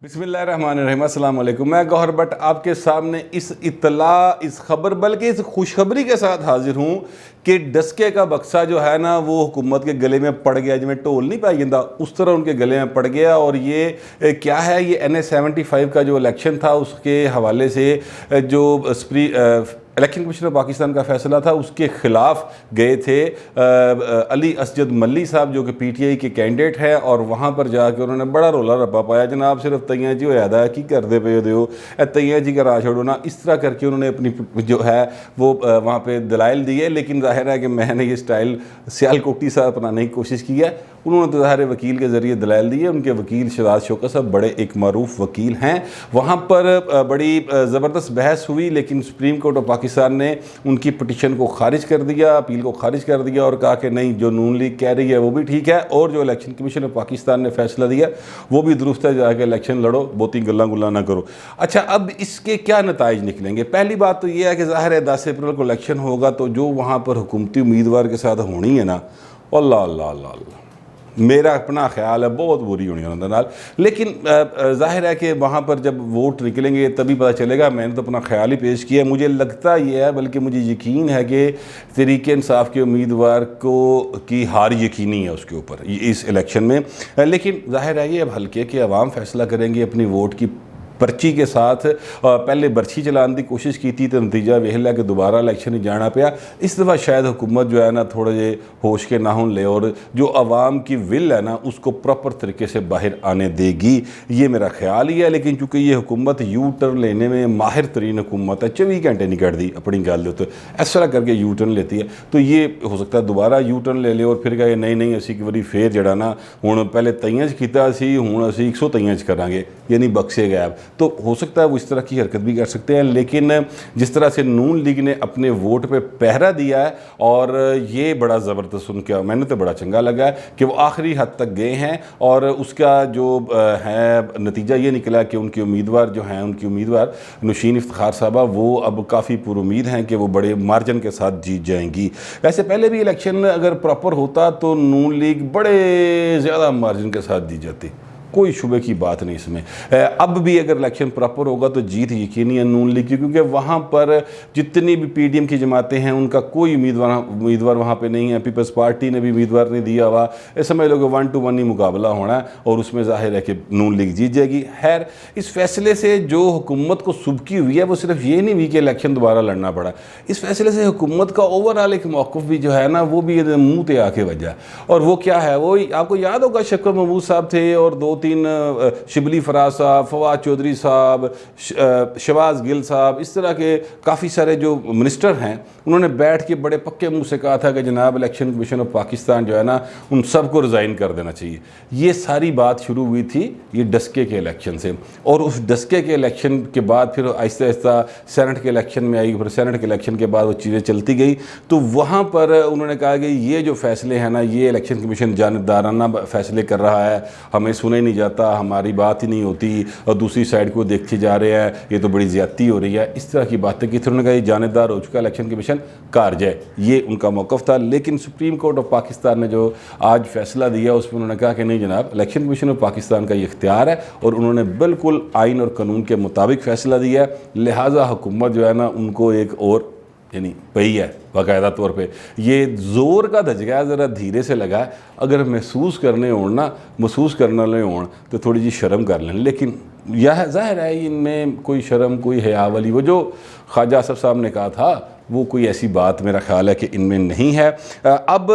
बिस्मिल्लाहिर्रहमानिर्रहीम, अस्सलाम वालेकुम। मैं गौहर भट्ट आपके सामने इस खबर बल्कि इस खुशखबरी के साथ हाजिर हूँ कि डस्के का बक्सा जो है ना वो हुकूमत के गले में पड़ गया, जिसमें ढोल नहीं पाई जाता उस तरह उनके गले में पड़ गया। और ये क्या है, ये NA-75 का जो इलेक्शन था उसके हवाले से जो इलेक्शन कमीशन ऑफ पाकिस्तान का फैसला था उसके ख़िलाफ़ गए थे अली असजद मल्ली साहब जो कि PTI के कैंडिडेट हैं, और वहाँ पर जाकर उन्होंने बड़ा रोला रप्पा पाया, जनाब सिर्फ तैयां जी होया दा की करते पे हो तैयां जी का राह छोड़ो ना, इस तरह करके उन्होंने अपनी जो है वो वहाँ पे दलाइल दिए। लेकिन जाहिर है कि मैंने ये स्टाइल सियालकोटी साहब अपनाने की कोशिश की है। उन्होंने तो ज़ाहिर वकील के ज़रिए दलाइल दिए। उनके वकील शहजाद शौकत साहब बड़े एक मरूफ वकील हैं। वहाँ पर बड़ी ज़बरदस्त बहस हुई, लेकिन सुप्रीम कोर्ट ऑफ पाकिस्तान ने उनकी पटिशन को खारिज कर दिया, अपील को खारिज कर दिया और कहा कि नहीं, जो नून लीग कह रही है वो भी ठीक है और जो इलेक्शन कमीशन ऑफ पाकिस्तान ने फैसला दिया वो भी दुरुस्त है, जाकर इलेक्शन लड़ो, बहुती गल्ला गुल्ला ना करो। अच्छा, अब इसके क्या नताइज निकलेंगे? पहली बात तो ये है कि ज़ाहिर है 10 अप्रैल को इलेक्शन होगा, तो जो वहाँ पर हुकूमती उम्मीदवार के साथ होनी है ना, अल्लाह अल्लाह अल्लाह, मेरा अपना ख्याल है बहुत बुरी होनी उन्होंने नाल। लेकिन जाहिर है कि वहाँ पर जब वोट निकलेंगे तभी पता चलेगा। मैंने तो अपना ख्याल ही पेश किया। मुझे लगता ये है, बल्कि मुझे यकीन है कि तहरीक इंसाफ के उम्मीदवार को की हार यकीनी है उसके ऊपर इस इलेक्शन में। लेकिन जाहिर है ये अब हल्के के अवाम फैसला करेंगे अपनी वोट की पर्ची के साथ। पहले बर्छी चलाने की कोशिश की थी तो नतीजा वेख लिया कि दोबारा इलेक्शन ही जाना पाया। इस दफ़ा शायद हुकूमत जो है ना थोड़े जे होश के नाहुन ले और जो आवाम की विल है ना उसको प्रॉपर तरीके से बाहर आने देगी, ये मेरा ख्याल ही है। लेकिन चूँकि ये हुकूमत यू टर्न लेने में माहिर तरीन हुकूमत है, 24 घंटे नहीं कटती अपनी गल दे उत्ते, इस तरह करके यू टर्न लेती है, तो ये हो सकता है दोबारा यू टर्न ले ले और फिर कहे नहीं नहीं असी एक बारी फिर जड़ा ना हुण पहले तईयां च कीता सी, हुण असी 100 तईयां च करांगे, यानी बख्शे गैब। तो हो सकता है वो इस तरह की हरकत भी कर सकते हैं। लेकिन जिस तरह से नून लीग ने अपने वोट पे पहरा दिया है, और ये बड़ा ज़बरदस्त उनका, मैंने तो बड़ा चंगा लगा है कि वो आखिरी हद तक गए हैं। और उसका जो है नतीजा ये निकला कि उनके उम्मीदवार जो हैं, उनकी उम्मीदवार नुशीन इफ्तिखार साहबा, वो अब काफ़ी पुरुमीद हैं कि वो बड़े मार्जिन के साथ जीत जाएंगी। वैसे पहले भी इलेक्शन अगर प्रॉपर होता तो नून लीग बड़े ज़्यादा मार्जिन के साथ जीत जाती, कोई शुबे की बात नहीं इसमें। अब भी अगर इलेक्शन प्रॉपर होगा तो जीत यकीनी है नून लीग की, क्योंकि वहाँ पर जितनी भी PDM की जमातें हैं उनका कोई उम्मीदवार वहाँ पे नहीं है। पीपल्स पार्टी ने भी उम्मीदवार नहीं दिया हुआ। ऐसा समझ लो कि 1 to 1 ही मुकाबला होना है और उसमें जाहिर है कि नून लीग जीत जाएगी। खैर, इस फैसले से जो हुकूमत को सुबकी हुई है वो सिर्फ ये नहीं हुई कि इलेक्शन दोबारा लड़ना पड़ा, इस फैसले से हुकूमत का ओवरऑल एक मौक़िफ़ भी जो है ना वो भी मुँह पे आके वजह। और वो क्या है, वो आपको याद होगा शफकत महमूद साहब थे और 2-3 शिबली फराज साहब, फवाद चौधरी साहब, शहबाज गिल साहब, इस तरह के काफ़ी सारे जो मिनिस्टर हैं उन्होंने बैठ के बड़े पक्के मुंह से कहा था कि जनाब इलेक्शन कमीशन ऑफ पाकिस्तान जो है ना उन सबको रिज़ाइन कर देना चाहिए। ये सारी बात शुरू हुई थी ये डस्के के इलेक्शन से, और उस डस्के के इलेक्शन के बाद फिर आहिस्ता आहिस्ता सेनेट के इलेक्शन में आई, फिर सेनेट के इलेक्शन के बाद वो चीज़ें चलती गई। तो वहाँ पर उन्होंने कहा कि ये जो फैसले हैं ना, ये इलेक्शन कमीशन जानिबदाराना फैसले कर रहा है, हमें सुने नहीं जाता, हमारी बात ही नहीं होती और दूसरी साइड को देखते जा रहे हैं, ये तो बड़ी ज़्यादती हो रही है। इस तरह की बातें की थी। उन्होंने कहा ये जानेदार हो चुका इलेक्शन कमीशन, कार जाए, ये उनका मौक़िफ़ था। लेकिन सुप्रीम कोर्ट ऑफ पाकिस्तान ने जो आज फैसला दिया उसमें उन्होंने कहा कि नहीं जनाब, इलेक्शन कमीशन ऑफ पाकिस्तान का ये इख्तियार है और उन्होंने बिल्कुल आइन और कानून के मुताबिक फ़ैसला दिया है। लिहाजा हुकूमत जो है ना उनको एक और यानी पई है बाकायदा तौर पे। ये ज़ोर का धजगा ज़रा धीरे से लगा है। अगर महसूस करने हों ना, महसूस करने हों तो थोड़ी जी शर्म कर लें। लेकिन यह ज़ाहिर है इनमें कोई शर्म, कोई हया वाली, वो जो ख्वाजा आसफ़ साहब ने कहा था वो कोई ऐसी बात मेरा ख्याल है कि इनमें नहीं है। अब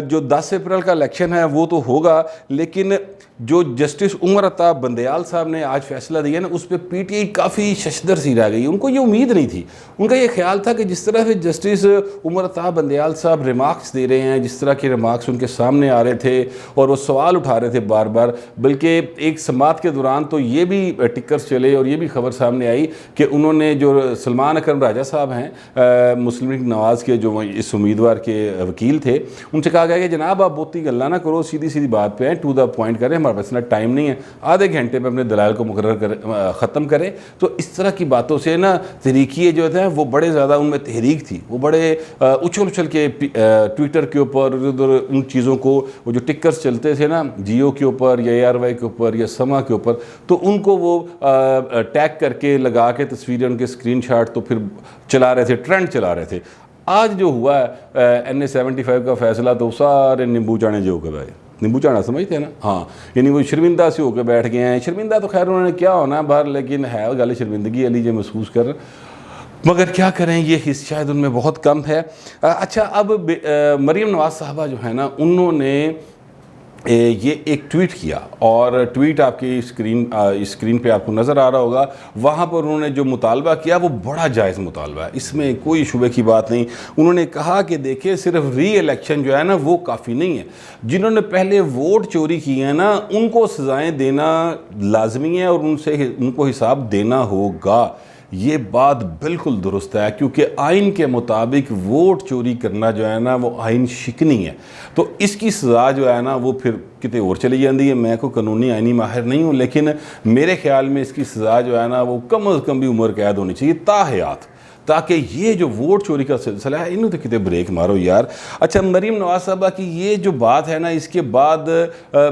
जो 10 अप्रैल का इलेक्शन है वो तो होगा, लेकिन जो जस्टिस उमर अता बंदयाल साहब ने आज फैसला दिया ना उस पर PTI काफ़ी शशदर सी रह गई। उनको ये उम्मीद नहीं थी। उनका ये ख्याल था कि जिस तरह से जस्टिस उमर अता बंदयाल साहब रिमार्क्स दे रहे हैं, जिस तरह के रिमार्क्स उनके सामने आ रहे थे और वो सवाल उठा रहे थे बार बार, बल्कि एक समात के दौरान तो ये भी टिक्कर्स चले और ये भी खबर सामने आई कि उन्होंने जो सलमान अकरम राजा साहब हैं मुस्लिम लीग नवाज़ के जो इस उम्मीदवार के वकील थे, उनसे कहा गया कि जनाब आप बहुती गल्ला ना करो, सीधी सीधी बात पे आए, टू द पॉइंट करें, हमारे पास इतना टाइम नहीं है, आधे घंटे में अपने दलाल को मुकर्रर कर ख़त्म करें। तो इस तरह की बातों से ना तहरीकी जो थे वो बड़े ज़्यादा उनमें तहरीक थी, वो बड़े उछल उछल के ट्विटर के ऊपर उधर उन चीज़ों को, वो जो टिकर्स चलते थे ना जियो के ऊपर या ARY के ऊपर या समा के ऊपर, तो उनको वो टैग करके लगा के तस्वीरें उनके स्क्रीनशॉट तो फिर चला रहे थे, ट्रेंड चला रहे थे। आज जो हुआ है NA 75 का फैसला, तो सारे नींबू चाने जो के भाई, नींबू चाना समझते हैं ना, हाँ, यानी वो शर्मिंदा से होकर बैठ गए हैं। शर्मिंदा तो खैर उन्होंने क्या होना है बाहर, लेकिन है गल शर्मिंदगी अली जो महसूस कर, मगर क्या करें, ये हिस्सा शायद उनमें बहुत कम है। अच्छा, अब मरीम नवाज़ साहबा जो है ना, उन्होंने ये एक ट्वीट किया, और ट्वीट आपकी स्क्रीन पे आपको नज़र आ रहा होगा। वहाँ पर उन्होंने जो मुतालबा किया वो बड़ा जायज़ मुतालबा है, इसमें कोई शुबे की बात नहीं। उन्होंने कहा कि देखिए, सिर्फ री-इलेक्शन जो है ना वो काफ़ी नहीं है, जिन्होंने पहले वोट चोरी किए हैं ना उनको सज़ाएँ देना लाजमी है और उनको हिसाब देना होगा। ये बात बिल्कुल दुरुस्त है, क्योंकि आइन के मुताबिक वोट चोरी करना जो है ना वो आइन शिकनी है, तो इसकी सज़ा जो है ना वो फिर कितने और चली जाती है। मैं कोई कानूनी आइनी माहिर नहीं हूँ, लेकिन मेरे ख्याल में इसकी सज़ा जो है ना वो कम अज़ कम भी उम्र कैद होनी चाहिए ताहयात, ताकि ये जो वोट चोरी का सिलसिला है इन्हों तो कितने ब्रेक मारो यार। अच्छा, मरीम नवाज़ साहबा की ये जो बात है ना, इसके बाद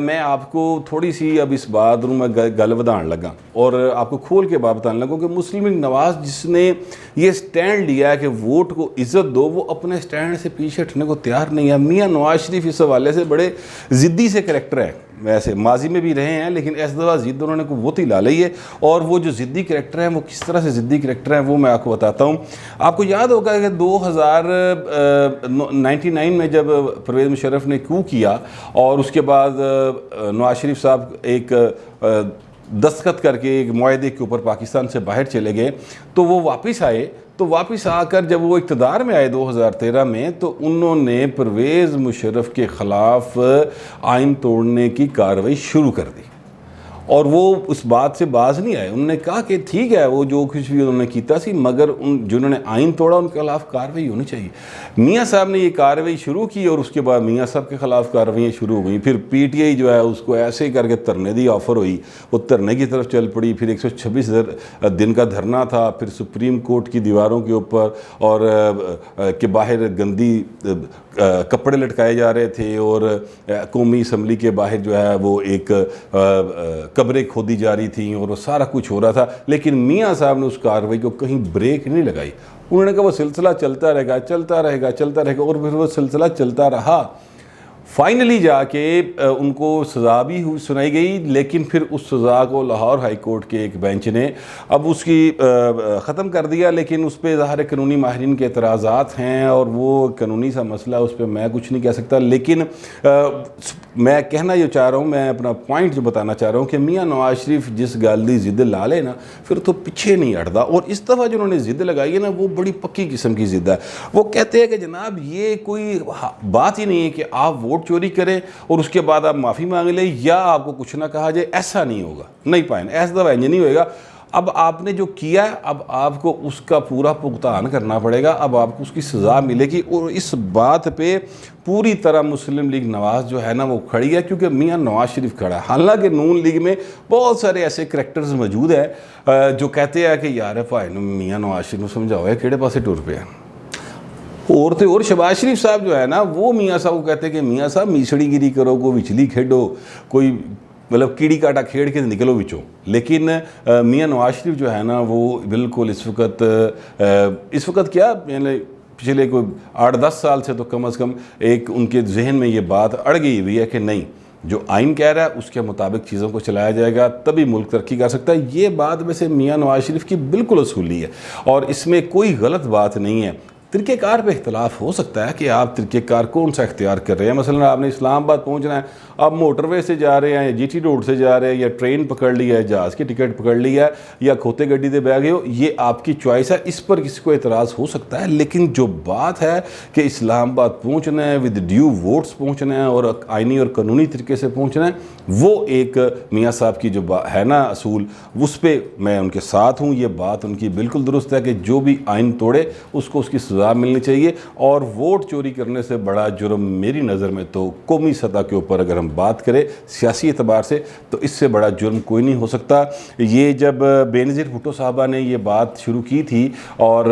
मैं आपको थोड़ी सी अब इस बात में गल बढ़ाने लगा और आपको खोल के बात बताने लगा कि मुस्लिम लीग नवाज़ जिसने ये स्टैंड लिया है कि वोट को इज़्ज़त दो, वो अपने स्टैंड से पीछे हटने को तैयार नहीं है। मियाँ नवाज शरीफ इस हवाले से बड़े ज़िद्दी से करैक्टर है, वैसे माजी में भी रहे हैं, लेकिन इस दफ़ा ज़िद्द उन्होंने को वो ही ला ली है। और वो जो ज़िद्दी करैक्टर हैं वो किस तरह से ज़िद्दी करैक्टर हैं वो मैं आपको बताता हूँ। आपको याद होगा कि 2099 में जब परवेज़ मुशर्रफ ने कू किया और उसके बाद नवाज शरीफ साहब एक दस्तखत करके एक मुआहदे के ऊपर पाकिस्तान से बाहर चले गए, तो वो वापस आए, तो वापस आकर जब वो इक़्तिदार में आए 2013 में, तो उन्होंने परवेज़ मुशर्रफ के ख़िलाफ़ आइन तोड़ने की कार्रवाई शुरू कर दी और वो उस बात से बाज नहीं आए। उन्होंने कहा कि ठीक है, वो जो कुछ भी उन्होंने किया सी, मगर जिन्होंने आइन तोड़ा उनके खिलाफ कार्रवाई होनी चाहिए। मियाँ साहब ने ये कार्रवाई शुरू की और उसके बाद मियाँ साहब के ख़िलाफ़ कार्रवाइयाँ शुरू हो गई। फिर PTI जो है उसको ऐसे ही करके धरने की ऑफ़र हुई, वो धरने की तरफ चल पड़ी। फिर 126 दिन का धरना था, फिर सुप्रीम कोर्ट की दीवारों के ऊपर और के बाहर गंदी कपड़े लटकाए जा रहे थे और कौमी असम्बली के बाहर जो है वो एक कब्रें खोदी जा रही थी और वो सारा कुछ हो रहा था। लेकिन मियाँ साहब ने उस कार्रवाई को कहीं ब्रेक नहीं लगाई। उन्होंने कहा वो सिलसिला चलता रहेगा, चलता रहेगा, चलता रहेगा, और फिर वो सिलसिला चलता रहा। फाइनली जाके उनको सज़ा भी सुनाई गई, लेकिन फिर उस सज़ा को लाहौर हाई कोर्ट के एक बेंच ने अब उसकी ख़त्म कर दिया। लेकिन उस पर ज़ाहिर कानूनी माहिरीन के एतराज़ात हैं और वो कानूनी सा मसला, उस पर मैं कुछ नहीं कह सकता। लेकिन मैं कहना ये चाह रहा हूँ, मैं अपना पॉइंट जो बताना चाह रहा हूँ कि मियाँ नवाज शरीफ जिस गल की ज़िद ला ले ना, फिर तो पीछे नहीं हटता। और इस दफ़ा जो उन्होंने ज़िद लगाई है ना, वो बड़ी पक्की किस्म की ज़िद है। वो कहते हैं कि जनाब ये कोई बात ही नहीं है कि आप वोट चोरी करें और उसके बाद आप माफ़ी मांग लें या आपको कुछ ना कहा जाए, ऐसा नहीं होगा, नहीं पाए, ऐसा दफ़ा इंज नहीं होएगा। अब आपने जो किया है, अब आपको उसका पूरा भुगतान करना पड़ेगा, अब आपको उसकी सज़ा मिलेगी। और इस बात पे पूरी तरह मुस्लिम लीग नवाज़ जो है ना वो खड़ी है, क्योंकि मियाँ नवाज शरीफ खड़ा है। हालांकि नून लीग में बहुत सारे ऐसे करैक्टर्स मौजूद हैं जो कहते हैं कि यार भाई मियाँ नवाज शरीफ को समझाओ किहड़े पासे टुर पे। और तो और शहबाज शरीफ साहब जो है ना, वो मियाँ साहब को कहते हैं कि मियाँ साहब मीसड़ी गिरी करो, कोई विचली खेडो, कोई मतलब कीड़ी काटा खेड़ के निकलो विचों। लेकिन मियाँ नवाज शरीफ जो है ना वो बिल्कुल इस वक्त क्या यानी पिछले कोई 8-10 साल से तो कम अज़ कम एक उनके जहन में ये बात अड़ गई हुई है कि नहीं, जो आइन कह रहा है उसके मुताबिक चीज़ों को चलाया जाएगा, तभी मुल्क तरक्की कर सकता है। ये बात वैसे मियाँ नवाज शरीफ की बिल्कुल असूली है और इसमें कोई गलत बात नहीं है। तरीक़ेकार पे इख्तलाफ हो सकता है कि आप तरीक़ेकार कौन सा इख्तियार कर रहे हैं। मसलन आपने इस्लामाबाद पहुंचना है, आप मोटरवे से जा रहे हैं या GT रोड से जा रहे हैं या ट्रेन पकड़ लिया है, जहाज़ की टिकट पकड़ लिया है या खोते गड्डी से बह गए हो, ये आपकी चॉइस है, इस पर किसी को एतराज़ हो सकता है। लेकिन जो बात है कि इस्लामाबाद पहुँचना है, विद ड्यू वोट्स पहुँचना है और आइनी और कानूनी तरीके से पहुँचना है, वो एक मियाँ साहब की जो है ना असूल, उस पर मैं उनके साथ हूँ। ये बात उनकी बिल्कुल दुरुस्त है कि जो भी आइन तोड़े उसको उसकी सज़ा मिलनी चाहिए। और वोट चोरी करने से बड़ा जुर्म मेरी नज़र में तो कौमी सतह के ऊपर अगर हम बात करें सियासी एतबार से तो इससे बड़ा जुर्म कोई नहीं हो सकता। ये जब बेनज़ीर भुट्टो साहबा ने ये बात शुरू की थी और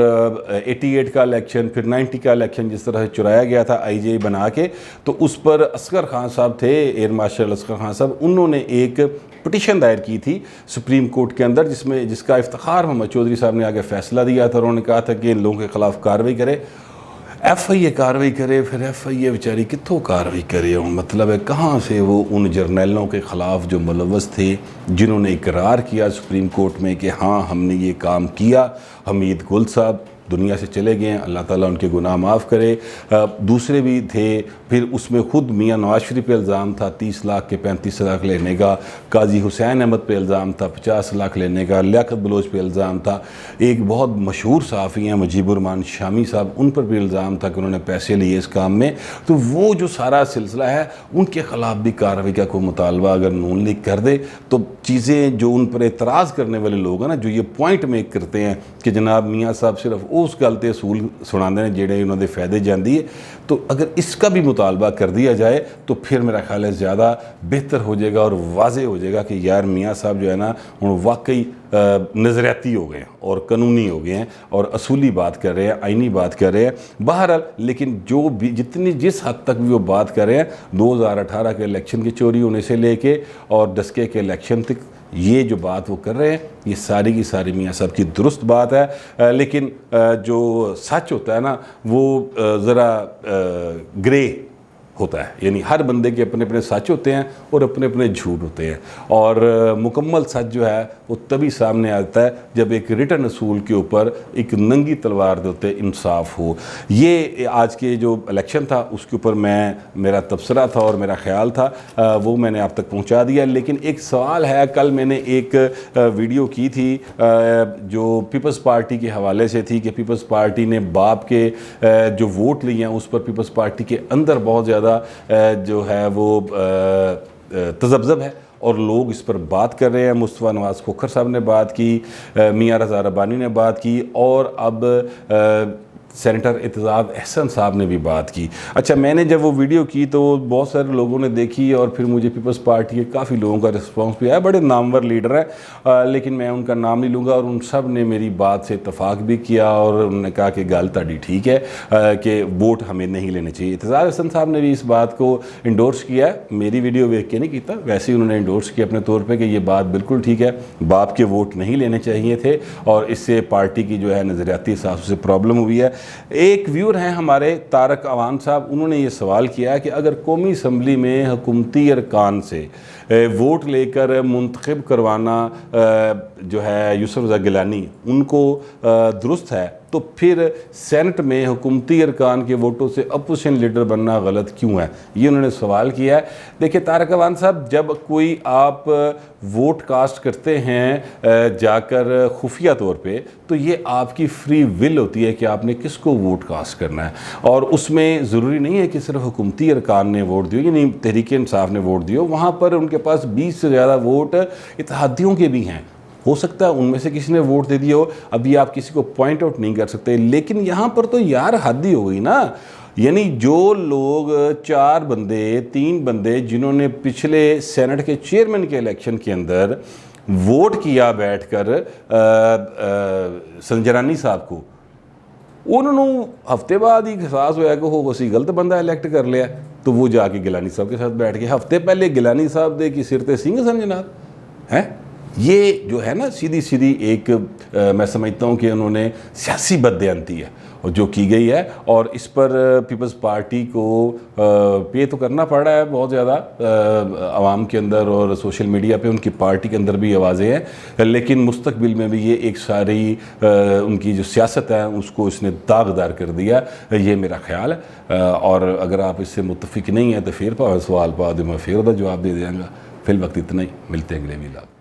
88 का इलेक्शन फिर 90 का इलेक्शन जिस तरह से चुराया गया था IJ बना के, तो उस पर असगर खान साहब थे, एयर मार्शल असगर खान साहब, उन्होंने एक पिटीशन दायर की थी सुप्रीम कोर्ट के अंदर जिसका इफ्तिखार मोहम्मद चौधरी साहब ने आगे फैसला दिया था। उन्होंने कहा था कि इन लोगों के खिलाफ कार्रवाई करे, FIA कार्रवाई करे। फिर FIA बेचारी कितों कार्रवाई करे, मतलब है कहाँ से वो उन जर्नैलों के ख़िलाफ़ जो मुलव्वस थे जिन्होंने इकरार किया सुप्रीम कोर्ट में कि हाँ हमने ये काम किया। हमीद गुल साहब दुनिया से चले गए हैं, अल्लाह ताला उनके गुनाह माफ़ करे। दूसरे भी थे, फिर उसमें ख़ुद मियाँ नवाज शरीफ पे इल्ज़ाम था 30 लाख के 35 लाख लेने का, काजी हुसैन अहमद पे इल्ज़ाम था 50 लाख लेने का, लियाकत बलोच पे इल्ज़ाम था, एक बहुत मशहूर सहाफ़ी हैं मुजीबुररहमान शामी साहब, उन पर भी इल्ज़ाम था कि उन्होंने पैसे लिए इस काम में। तो वो जो सारा सिलसिला है उनके ख़िलाफ़ भी कार्रवाई का कोई मुतालबा अगर नून लीग कर दे तो चीज़ें जो उन पर एतराज़ करने वाले लोग हैं ना, जो ये पॉइंट मेक करते हैं कि जनाब मियाँ साहब सिर्फ उस गल ते असूल सुनाते हैं जेड़े उन्होंने फ़ायदे जाती है, तो अगर इसका भी मुतालबा कर दिया जाए तो फिर मेरा ख्याल है ज़्यादा बेहतर हो जाएगा और वाज़े हो जाएगा कि यार मियाँ साहब जो है ना उन वाकई नज़रियाती हो गए हैं और कानूनी हो गए हैं और असूली बात कर रहे हैं, आइनी बात कर रहे हैं। बहरहाल लेकिन जो भी जिस हद तक भी वो बात कर रहे हैं 2018 के इलेक्शन की चोरी होने से लेके और डस्के के इलेक्शन तक, ये जो बात वो कर रहे हैं ये सारी की सारी मियाँ साहब की दुरुस्त बात है। लेकिन जो सच होता है ना वो ज़रा ग्रे होता है, यानी हर बंदे के अपने अपने सच होते हैं और अपने अपने झूठ होते हैं। और मुकम्मल सच जो है वो तभी सामने आता है जब एक रिटर्न असूल के ऊपर एक नंगी तलवार देते इंसाफ हो। ये आज के जो इलेक्शन था उसके ऊपर मेरा तबसरा था और मेरा ख्याल था, वो मैंने आप तक पहुंचा दिया। लेकिन एक सवाल है, कल मैंने एक वीडियो की थी जो पीपल्स पार्टी के हवाले से थी कि पीपल्स पार्टी ने बाप के जो वोट लिए हैं उस पर पीपल्स पार्टी के अंदर बहुत ज़्यादा जो है वो तज़ब्ज़ब है और लोग इस पर बात कर रहे हैं। मुस्तफ़ा नवाज़ खोखर साहब ने बात की, मियाँ रज़ा रब्बानी ने बात की और अब सेनेटर एतज़ाज़ अहसन साहब ने भी बात की। अच्छा, मैंने जब वो वीडियो की तो बहुत सारे लोगों ने देखी और फिर मुझे पीपल्स पार्टी के काफ़ी लोगों का रिस्पांस भी आया। बड़े नामवर लीडर हैं लेकिन मैं उनका नाम नहीं लूँगा और उन सब ने मेरी बात से इत्तफाक भी किया और उन्होंने कहा कि गल ताड़ी ठीक है कि वोट हमें नहीं लेने चाहिए। एतज़ाज़ अहसन साहब ने भी इस बात को इंडोर्स किया, मेरी वीडियो देख के नहीं किया, वैसे ही उन्होंने इंडोर्स किया अपने तौर पर कि ये बात बिल्कुल ठीक है, बाप के वोट नहीं लेने चाहिए थे और इससे पार्टी की जो है नज़रियाती हिसाब से प्रॉब्लम हुई है। एक व्यूअर हैं हमारे तारक अवान साहब, उन्होंने ये सवाल किया कि अगर कौमी असम्बली में हुकूमती अरकान से वोट लेकर मुंतखब करवाना जो है यूसुफ रज़ा गिलानी उनको दुरुस्त है तो फिर सेनेट में हुकूमती अरकान के वोटों से अपोजिशन लीडर बनना गलत क्यों है, ये उन्होंने सवाल किया है। देखिए तारक अवान साहब, जब कोई आप वोट कास्ट करते हैं जाकर खुफिया तौर पे तो ये आपकी फ्री विल होती है कि आपने किसको वोट कास्ट करना है और उसमें ज़रूरी नहीं है कि सिर्फ हुकूमती अरकान ने वोट दियो यानी तहरीक इंसाफ ने वोट दियो, वहाँ पर उनके पास 20 से ज़्यादा वोट इत्तेहादियों के भी हैं। हो सकता है उनमें से किसी ने वोट दे दिया हो, अभी आप किसी को पॉइंट आउट नहीं कर सकते। लेकिन यहाँ पर तो यार हद ही हो गई ना, यानी जो लोग 3 बंदे जिन्होंने पिछले सेनेट के चेयरमैन के इलेक्शन के अंदर वोट किया बैठकर संजरानी साहब को, उन्होंने हफ्ते बाद ही एहसास होया कि हो असी गलत बंदा इलैक्ट कर लिया तो वो जाके गिलानी साहब के साथ बैठ गए। हफ्ते पहले गिलानी साहब दे की सिर ते सिंह संजनाद है। ये जो है ना सीधी एक मैं समझता हूँ कि उन्होंने सियासी बददयांती है और जो की गई है और इस पर पीपल्स पार्टी को पे तो करना पड़ रहा है बहुत ज़्यादा आवाम के अंदर और सोशल मीडिया पे उनकी पार्टी के अंदर भी आवाज़ें हैं, लेकिन मुस्तकबिल में भी ये एक सारी उनकी जो सियासत है उसको इसने दागदार कर दिया, ये मेरा ख्याल है। और अगर आप इससे मुत्तफिक नहीं हैं तो फिर सवाल पा दो, मैं फिर जवाब दे देंगे। फिल वक्त इतना ही, मिलते हैं अगले वीडियो।